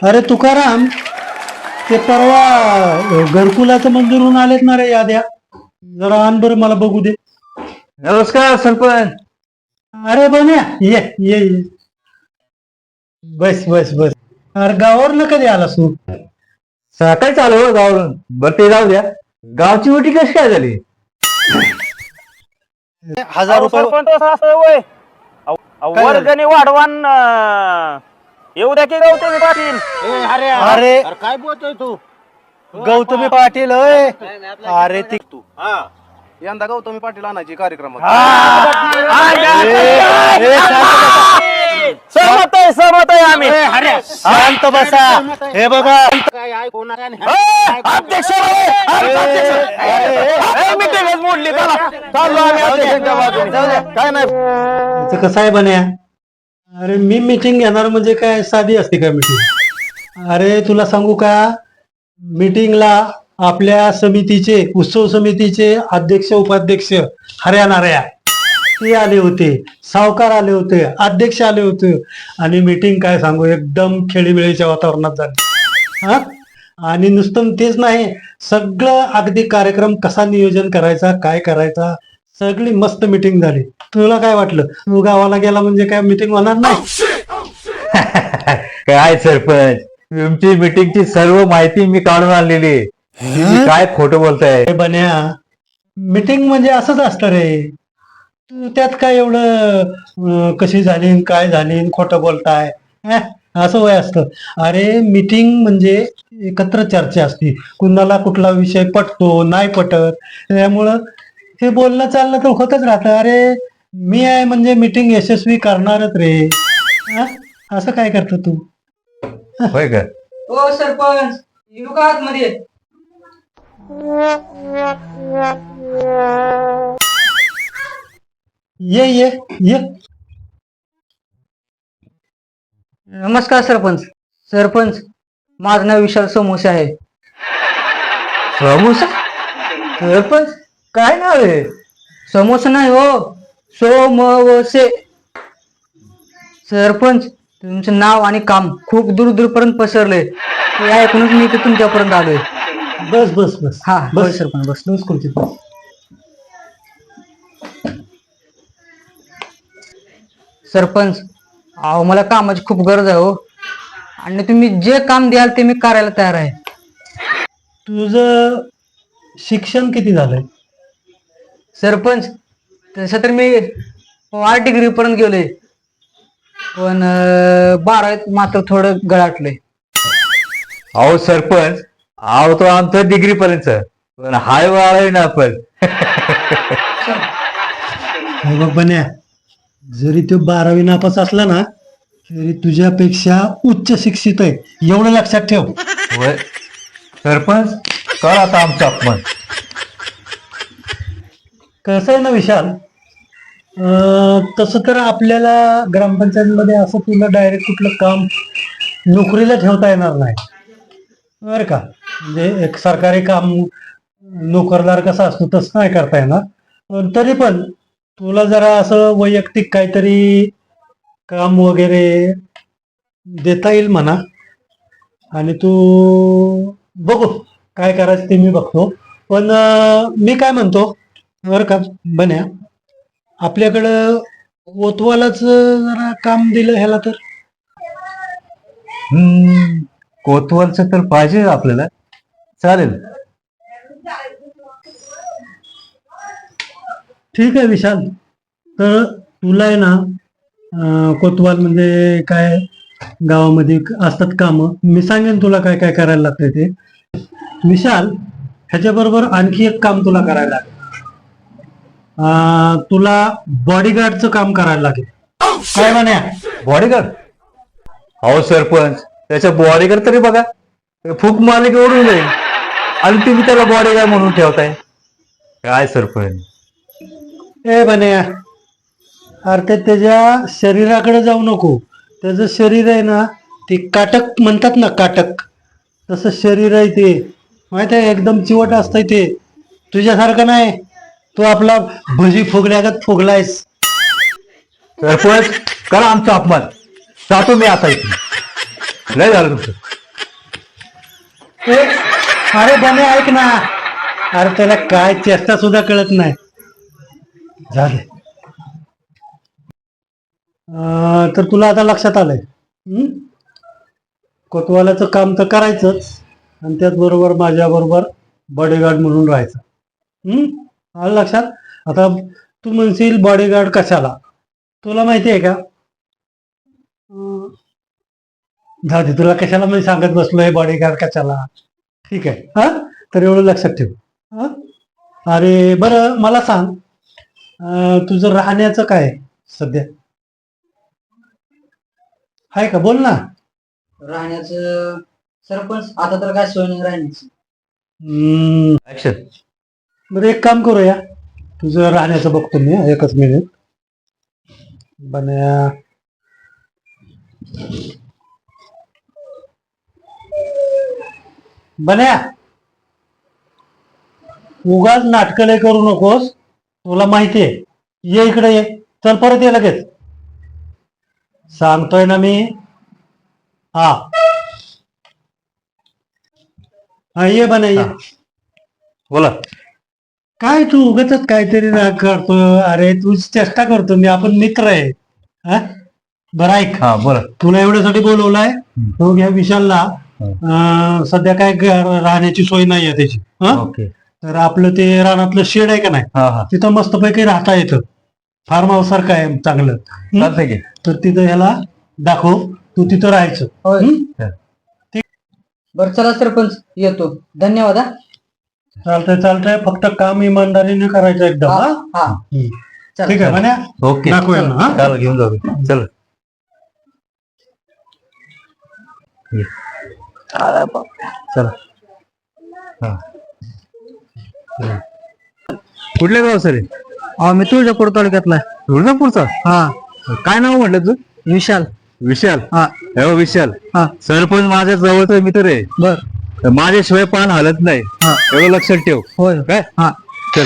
अरे तुकाराम, ते परवा घरकुलाचं मंजूर होऊन आलेत ना रे याद्या. जरा आण बरं मला बघू दे. नमस्कार सरपंच. अरे बन्या, ये ये ये. बस बस बस. अरे गावावरनं कधी आलास तू? सकाळी चालू हो गावावरून. बरं ते जाऊ द्या, गावची उटी कशी काय झाली? 1000 रुपये वर्गणी वाढवान येऊ द्या की गौतमी पाटील. अरे काय बोलतोय तू? गौतमी पाटील होय. अरे ती यंदा गौतमी पाटील आणायची कार्यक्रम सहमत आहे आम्ही. शांत बसा. हे बघा काय ऐकवणार अध्यक्ष मीटिंगच मोडली. चाललो आम्ही अध्यक्षांच्या बाजूने. काय नाही याचं कसं आहे बन्या? अरे मी मीटिंग घेणार म्हणजे काय साधी असते का मीटिंग? अरे तुला सांगू का, मीटिंगला आपल्या समितीचे, उत्सव समितीचे अध्यक्ष उपाध्यक्ष हरियाणा ते आले होते, सावकार आले होते, अध्यक्ष आले होते. आणि मीटिंग काय सांगू, एकदम खेळीमेळीच्या वातावरणात झाली. हा, आणि नुसतं तेच नाही, सगळं अगदी कार्यक्रम कसा नियोजन करायचा, काय करायचा, सगळी मस्त मीटिंग झाली. तुला काय वाटलं, तू गावाला गेला म्हणजे काय मीटिंग होणार नाही? काय सरपंच, तुमची मीटिंगची सर्व माहिती मी काढून आणलेली आहे. तुम्ही काय खोटं बोलताय? अरे बन्या, मीटिंग म्हणजे असंच असतं रे. तू त्यात काय एवढं कशी झाली, काय झाली, खोटं बोलताय असं वय असतं. अरे मीटिंग म्हणजे एकत्र चर्चा असते, कुणाला कुठला विषय पटतो नाही पटत, त्यामुळं हे बोलणं चाललं तर होतच राहतं. अरे मी आहे म्हणजे मीटिंग यशस्वी करणारच रे. असं काय करतो तू? होय का? हो सरपंच, येऊ का आतमध्ये? ये ये ये. नमस्कार सरपंच. सरपंच, माझं नाव विशाल समोसे आहे. समोसा? सरपंच काय नाव आहे? समोसे नाही हो, सोमवसे. सरपंच, तुमचं नाव आणि काम खूप दूर दूरपर्यंत पसरले, ते ऐकूनच मी इथे तुमच्यापर्यंत आलोय. बस बस बस. हा होय बस सरपंच, बस. बस खुर्चीत बस. सरपंच, अहो मला कामाची खूप गरज आहे हो, आणि तुम्ही जे काम द्याल ते मी करायला तयार आहे. तुझं शिक्षण किती झालंय? सरपंच, तसं तर मी 5 डिग्री पर्यंत गेलोय, पण 12वीत मात्र थोडं गळाटलंय. अहो सरपंच, अहो तो आमचा डिग्री पर्यंत, पण हाय वाळाय ना आपण. हे बघ बन्या, जरी तो 12वी नापास असला ना तरी तुझ्यापेक्षा उच्च शिक्षित आहे, एवढं लक्षात ठेव. होय सरपंच, कर आता आमचा अपमान. कसं आहे ना विशाल, तसं तर आपल्याला ग्रामपंचायतीमध्ये असं तुला डायरेक्ट कुठलं काम नोकरीला ठेवता येणार नाही बरं का. म्हणजे एक सरकारी काम नोकरदार कसा असतो तसं नाही करता येणार. पण तरी पण तुला जरा असं वैयक्तिक काहीतरी काम वगैरे देता येईल म्हणा. आणि तू बघू काय करायचं ते मी बघतो. पण मी काय म्हणतो बरं का बन्या, आपल्याकडं कोतवालाच जरा काम दिलं ह्याला तर. कोतवालचं तर पाहिजे आपल्याला. चालेल. ठीक आहे विशाल, तर तुला आहे ना कोतवाल म्हणजे काय, गावामध्ये असतात कामं, मी सांगेन तुला काय काय करायला लागतंय ते. विशाल, ह्याच्याबरोबर आणखी एक काम तुला करायला लागेल. तुला बॉडीगार्डचं काम करायला लागेल. काय म्हण्या? बॉडीगार्ड? अहो सरपंच, त्याच्या बॉडीगार्ड तरी बघा, फूक मालिक ओढून जाईल आणि तुम्ही त्याला बॉडीगार्ड म्हणून ठेवताय. काय सरपंच? ए बन्या, अरे ते त्याच्या शरीराकडे जाऊ नको. त्याचं शरीर आहे ना, ते काटक म्हणतात ना, काटक, तसं शरीर आहे ते, माहित आहे, एकदम चिवट असतंय ते. तुझ्यासारखं नाही, तू आपला भजी फुगल्यागत फुगलायस. सरपंच, करा आमचा अपमान. जातो मी आता इथे. लय झालं तुमचं. अरे बने ऐक ना, अरे त्याला काय चेष्टा सुद्धा कळत नाही. झाले. तर तुला आता लक्षात आलंय. कोतवालाचं काम तर करायचंच आणि त्याचबरोबर माझ्या बरोबर बॉडीगार्ड म्हणून राहायचं. आलं लक्षात? आता तू म्हणशील बॉडीगार्ड कशाला, तुला माहिती आहे का? जाऊ दे, तुला कशाला मी सांगत बसलोय बॉडीगार्ड कशाला. ठीक आहे, हा, तर एवढं लक्षात ठेव. हा, अरे बरं मला सांग, तुझं राहण्याचं काय आहे सध्या? आहे का, बोल ना. राहण्याचं सरपंच आता तर काय सोय नाही राहण्याची. ऍक्शन. बरं एक काम करूया, तुझं राहण्याचं बघतो मी. एकच मिनिट. बन्या, बन्या, उगाच नाटकं लय करू नकोस, तुला माहितीये. ये इकडे ये, चल परत ये लगेच. सांगतोय ना मी. हा हा, ये बन्या ये. बोला. काय तू उगाच काहीतरी राग करतो? अरे तू चेष्टा करतो मी, आपण मित्र आहे. हा, बरं ऐक, हा बोला. तुला एवढ्यासाठी बोलवलाय. तो घ्या विशालला. सध्या काय राहण्याची सोय नाही आहे त्याची. हा, ओके. तर आपलं ते रानातलं शेड आहे का नाही, हा हा तिथं मस्तपैकी राहता येतं. फार्म हाऊस सारखं आहे चांगलं. चालतंय की. तर तिथं ह्याला दाखव, तू तिथं राहायचं. होय. हं? बरं चला सरपंच, येतो. धन्यवाद. हा. चालतंय चालतंय, फक्त काम इमानदारीने करायचं एकदम. हा हा? हा. हं. चला. ठीक आहे म्हण्या, ओके. दाखव यांना. हा, चला घेऊन जाऊ. चल. ये. चला. हा. कुठल्या गाव सर? मी तुळजापूर तालुक्यातला आहे. तुळजापूरचा. हा, काय नाव म्हटलं तू? विशाल. विशाल. हा हो विशाल. हा. सरपंच माझ्या जवळचा मित्र आहे. बर. माझ्याशिवाय पान हलत नाही. हा. एवढं लक्षात ठेव. होय. काय? हा. चल.